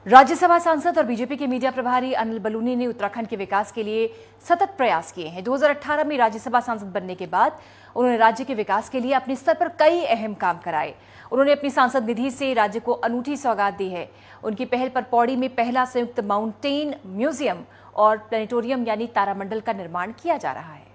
राज्यसभा सांसद और बीजेपी के मीडिया प्रभारी अनिल बलूनी ने उत्तराखंड के विकास के लिए सतत प्रयास किए हैं। 2018 में राज्यसभा सांसद बनने के बाद उन्होंने राज्य के विकास के लिए अपने स्तर पर कई अहम काम कराए। उन्होंने अपनी सांसद निधि से राज्य को अनूठी सौगात दी है। उनकी पहल पर पौड़ी में पहला संयुक्त माउंटेन म्यूजियम और प्लेनेटोरियम यानी तारामंडल का निर्माण किया जा रहा है।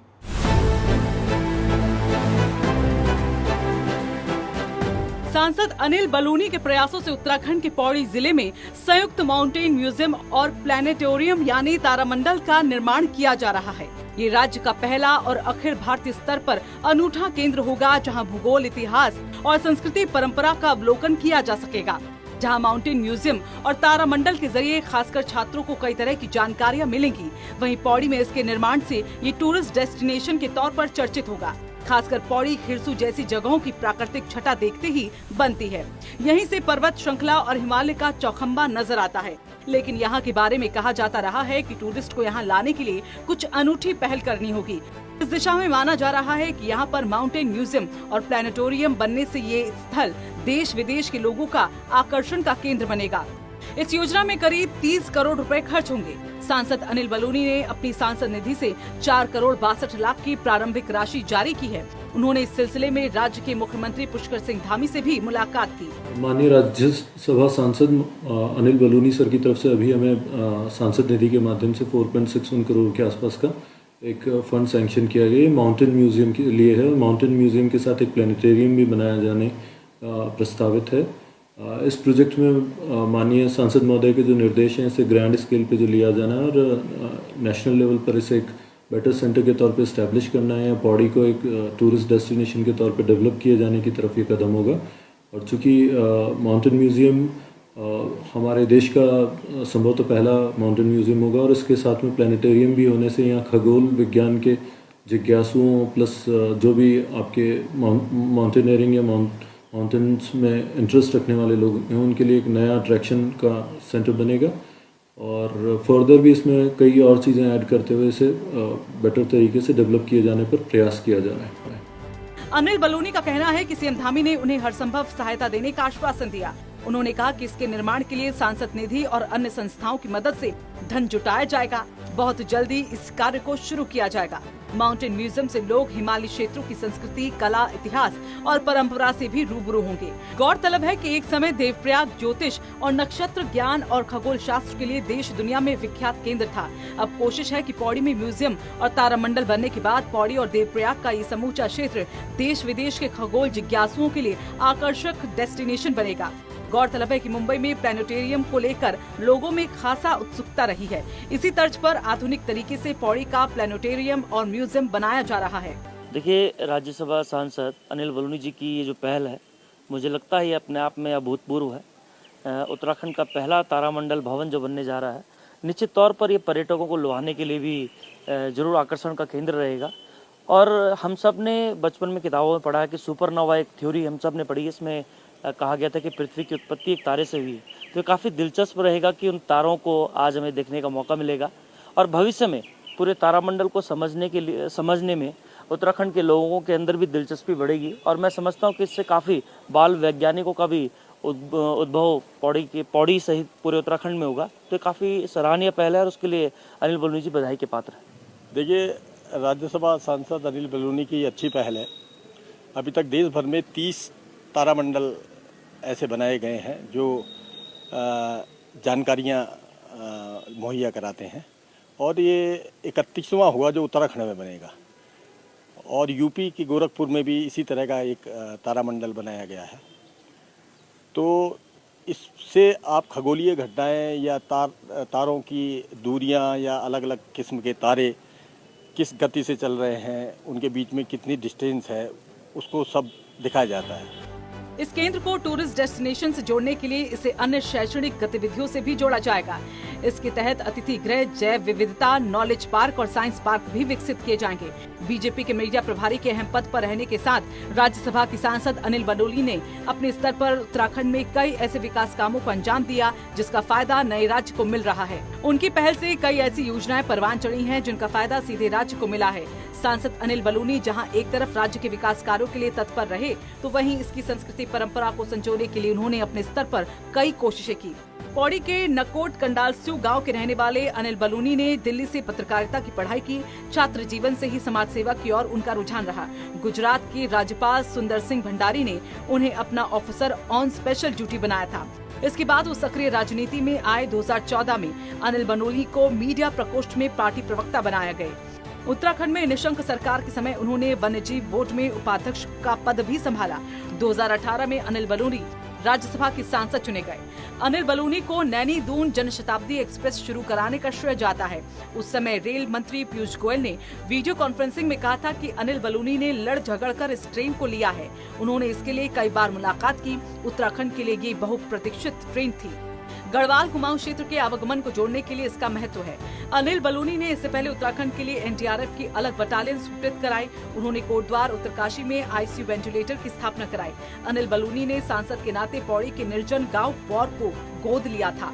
सांसद अनिल बलूनी के प्रयासों से उत्तराखंड के पौड़ी जिले में संयुक्त माउंटेन म्यूजियम और प्लेनेटोरियम यानी तारामंडल का निर्माण किया जा रहा है। ये राज्य का पहला और अखिल भारतीय स्तर पर अनूठा केंद्र होगा, जहां भूगोल, इतिहास और संस्कृति परंपरा का अवलोकन किया जा सकेगा। जहां माउंटेन म्यूजियम और तारामंडल के जरिए खासकर छात्रों को कई तरह की जानकारियां मिलेंगी, वहीं पौड़ी में इसके निर्माण से ये टूरिस्ट डेस्टिनेशन के तौर पर चर्चित होगा। खासकर पौड़ी खिरसू जैसी जगहों की प्राकृतिक छटा देखते ही बनती है। यहीं से पर्वत श्रृंखला और हिमालय का चौखंबा नजर आता है। लेकिन यहाँ के बारे में कहा जाता रहा है कि टूरिस्ट को यहाँ लाने के लिए कुछ अनूठी पहल करनी होगी। इस दिशा में माना जा रहा है कि यहाँ पर माउंटेन म्यूजियम और प्लेनेटोरियम बनने से ये स्थल देश विदेश के लोगों का आकर्षण का केंद्र बनेगा। इस योजना में करीब 30 करोड़ रुपए खर्च होंगे। सांसद अनिल बलूनी ने अपनी सांसद निधि से 4 करोड़ 62 लाख की प्रारंभिक राशि जारी की है। उन्होंने इस सिलसिले में राज्य के मुख्यमंत्री पुष्कर सिंह धामी से भी मुलाकात की। माननीय राज्यसभा सांसद अनिल बलूनी सर की तरफ से अभी हमें सांसद निधि के माध्यम से 4.61 करोड़ के आसपास का एक फंड सैंक्शन किया गया। माउंटेन म्यूजियम के लिए है और माउंटेन म्यूजियम के साथ एक प्लेनेटेरियम भी बनाया जाने प्रस्तावित है। इस प्रोजेक्ट में माननीय सांसद महोदय के जो निर्देश हैं इसे ग्रैंड स्केल पे जो लिया जाना है और नेशनल लेवल पर इसे एक बेटर सेंटर के तौर पे इस्टेब्लिश करना है। पौड़ी को एक टूरिस्ट डेस्टिनेशन के तौर पे डेवलप किए जाने की तरफ ये कदम होगा। और चूँकि माउंटेन म्यूज़ियम हमारे देश का संभवतः पहला माउंटेन म्यूज़ियम होगा और इसके साथ में प्लेनेटेरियम भी होने से यहाँ खगोल विज्ञान के जिज्ञासुओं प्लस जो भी आपके माउंटेनियरिंग या माउंटेन्स में इंटरेस्ट रखने वाले लोग हैं उनके लिए एक नया अट्रैक्शन का सेंटर बनेगा। और फर्दर भी इसमें कई और चीज़ें ऐड करते हुए इसे बेटर तरीके से डेवलप किए जाने पर प्रयास किया जा रहा है। अनिल बलूनी का कहना है कि सीएम धामी ने उन्हें हर संभव सहायता देने का आश्वासन दिया। उन्होंने कहा कि इसके निर्माण के लिए सांसद निधि और अन्य संस्थाओं की मदद से धन जुटाया जाएगा। बहुत जल्दी इस कार्य को शुरू किया जाएगा। माउंटेन म्यूजियम से लोग हिमालयी क्षेत्रों की संस्कृति, कला, इतिहास और परंपरा से भी रूबरू होंगे। गौरतलब है कि एक समय देवप्रयाग ज्योतिष और नक्षत्र ज्ञान और खगोल शास्त्र के लिए देश दुनिया में विख्यात केंद्र था। अब कोशिश है कि पौड़ी में म्यूजियम और तारामंडल बनने के बाद पौड़ी और देवप्रयाग का ये समूचा क्षेत्र देश विदेश के खगोल जिज्ञासुओं के लिए आकर्षक डेस्टिनेशन बनेगा। गौरतलब है कि मुंबई में प्लेनेटोरियम को लेकर लोगों में खासा उत्सुकता रही है। इसी तर्ज पर आधुनिक तरीके से पौड़ी का प्लेनेटोरियम और म्यूजियम बनाया जा रहा है। देखिए, राज्यसभा सांसद अनिल बलूनी जी की ये जो पहल है, मुझे लगता है ये अपने आप में अभूतपूर्व है। उत्तराखंड का पहला तारामंडल भवन जो बनने जा रहा है, निश्चित तौर पर ये पर्यटकों को लुभाने के लिए भी जरूर आकर्षण का केंद्र रहेगा। और हम सब ने बचपन में किताबों में पढ़ा है कि सुपरनोवा एक थ्योरी हम सब ने पढ़ी है। इसमें कहा गया था कि पृथ्वी की उत्पत्ति एक तारे से हुई है। तो काफ़ी दिलचस्प रहेगा कि उन तारों को आज हमें देखने का मौका मिलेगा और भविष्य में पूरे तारामंडल को समझने में उत्तराखंड के लोगों के अंदर भी दिलचस्पी बढ़ेगी। और मैं समझता हूँ कि इससे काफ़ी बाल वैज्ञानिकों का भी उद्भव पौड़ी सहित पूरे उत्तराखंड में होगा। तो काफ़ी सराहनीय पहल है और उसके लिए अनिल बलूनी जी बधाई के पात्र हैं। देखिए, राज्यसभा सांसद अनिल बलूनी की अच्छी पहल है। अभी तक देश भर में 30 तारामंडल ऐसे बनाए गए हैं जो जानकारियाँ मुहैया कराते हैं और ये 31वां हुआ जो उत्तराखंड में बनेगा। और यूपी की गोरखपुर में भी इसी तरह का एक तारामंडल बनाया गया है। तो इससे आप खगोलीय घटनाएं या तारों की दूरियां या अलग अलग किस्म के तारे किस गति से चल रहे हैं, उनके बीच में कितनी डिस्टेंस है, उसको सब दिखाया जाता है। इस केंद्र को टूरिस्ट डेस्टिनेशन से जोड़ने के लिए इसे अन्य शैक्षणिक गतिविधियों से भी जोड़ा जाएगा। इसके तहत अतिथि गृह, जैव विविधता, नॉलेज पार्क और साइंस पार्क भी विकसित किए जाएंगे। बीजेपी के मीडिया प्रभारी के अहम पद पर रहने के साथ राज्यसभा की सांसद अनिल बलूनी ने अपने स्तर पर उत्तराखंड में कई ऐसे विकास कामों को अंजाम दिया जिसका फायदा नए राज्य को मिल रहा है। उनकी पहल से कई ऐसी योजनाएं परवान चढ़ी हैं जिनका फायदा सीधे राज्य को मिला है। सांसद अनिल बलूनी जहां एक तरफ राज्य के विकास कार्यों के लिए तत्पर रहे, तो वहीं इसकी संस्कृति परंपरा को संजोने के लिए उन्होंने अपने स्तर पर कई कोशिशें की। पौड़ी के नकोट कंडालस्यू गांव के रहने वाले अनिल बलूनी ने दिल्ली से पत्रकारिता की पढ़ाई की। छात्र जीवन से ही समाज सेवा की ओर उनका रुझान रहा। गुजरात के राज्यपाल सुंदर सिंह भंडारी ने उन्हें अपना ऑफिसर ऑन स्पेशल ड्यूटी बनाया था। इसके बाद वो सक्रिय राजनीति में आए। 2014 में अनिल बलूनी को मीडिया प्रकोष्ठ में पार्टी प्रवक्ता बनाया गया। उत्तराखंड में निशंक सरकार के समय उन्होंने वन्यजीव बोर्ड में उपाध्यक्ष का पद भी संभाला। 2018 में अनिल बलूनी राज्यसभा के सांसद चुने गए। अनिल बलूनी को नैनी दून जनशताब्दी एक्सप्रेस शुरू कराने का श्रेय जाता है। उस समय रेल मंत्री पीयूष गोयल ने वीडियो कॉन्फ्रेंसिंग में कहा था कि अनिल बलूनी ने लड़ झगड़ कर इस ट्रेन को लिया है। उन्होंने इसके लिए कई बार मुलाकात की। उत्तराखंड के लिए ये बहुप्रतीक्षित ट्रेन थी। गढ़वाल कुमाऊं क्षेत्र के आवागमन को जोड़ने के लिए इसका महत्व है। अनिल बलूनी ने इससे पहले उत्तराखंड के लिए एनडीआरएफ की अलग बटालियन स्वीकृत कराई। उन्होंने कोटद्वार उत्तरकाशी में आईसीयू वेंटिलेटर की स्थापना कराई। अनिल बलूनी ने सांसद के नाते पौड़ी के निर्जन गांव पौर को गोद लिया था।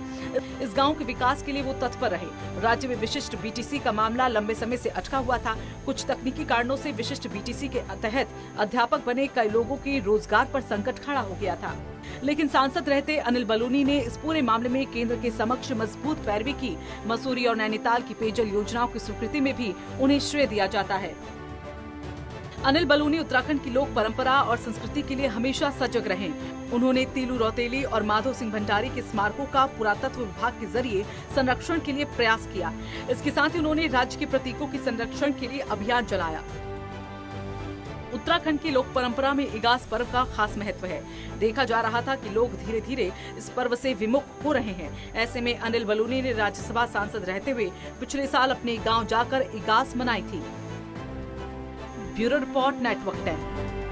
इस गांव के विकास के लिए वो तत्पर रहे। राज्य में विशिष्ट बीटीसी का मामला लंबे समय से अटका हुआ था। कुछ तकनीकी कारणों से विशिष्ट बीटीसी के तहत अध्यापक बने कई लोगों के रोजगार पर संकट खड़ा हो गया था। लेकिन सांसद रहते अनिल बलूनी ने इस पूरे मामले में केंद्र के समक्ष मजबूत पैरवी की। मसूरी और नैनीताल की पेयजल योजनाओं की स्वीकृति में भी उन्हें श्रेय दिया जाता है। अनिल बलूनी उत्तराखंड की लोक परंपरा और संस्कृति के लिए हमेशा सजग रहे। उन्होंने तीलू रौतेली और माधो सिंह भंडारी के स्मारकों का पुरातत्व विभाग के जरिए संरक्षण के लिए प्रयास किया। इसके साथ ही उन्होंने राज्य के प्रतीकों के संरक्षण के लिए अभियान चलाया। उत्तराखंड की लोक परंपरा में इगास पर्व का खास महत्व है। देखा जा रहा था कि लोग धीरे धीरे इस पर्व से विमुख हो रहे हैं। ऐसे में अनिल बलूनी ने राज्यसभा सांसद रहते हुए पिछले साल अपने गांव जाकर इगास मनाई थी। Bureau report, network 10।